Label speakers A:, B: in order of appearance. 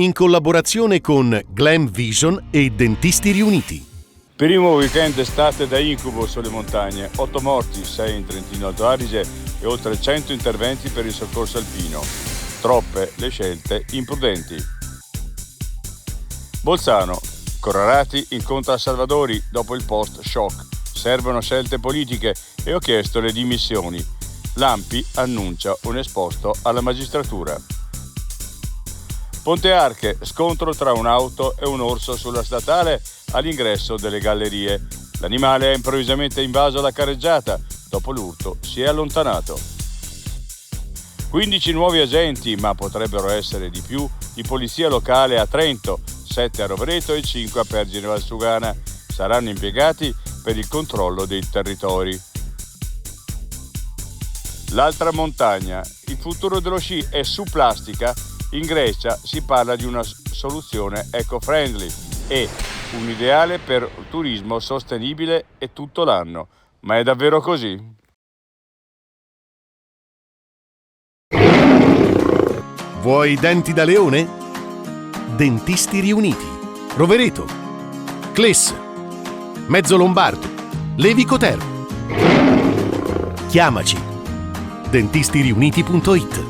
A: in collaborazione con Glam Vision e Dentisti Riuniti.
B: Primo weekend d'estate da incubo sulle montagne, 8 morti, 6 in Trentino Alto Adige e oltre 100 interventi per il soccorso alpino. Troppe le scelte imprudenti. Bolzano, Corrarati incontra Salvadori dopo il post-shock. Servono scelte politiche e ho chiesto le dimissioni. L'ANPI annuncia un esposto alla magistratura. Ponte Arche, scontro tra un'auto e un orso sulla statale all'ingresso delle gallerie. L'animale ha improvvisamente invaso la carreggiata, dopo l'urto si è allontanato. 15 nuovi agenti, ma potrebbero essere di più, di polizia locale a Trento, 7 a Rovereto e 5 a Pergine Valsugana. Saranno impiegati per il controllo dei territori. L'altra montagna. Il futuro dello sci è su plastica. In Grecia si parla di una soluzione eco-friendly e un ideale per turismo sostenibile e tutto l'anno. Ma è davvero così?
A: Vuoi denti da leone? Dentisti Riuniti. Rovereto. Cles. Mezzo Lombardo. Levico Terme. Chiamaci. dentistiriuniti.it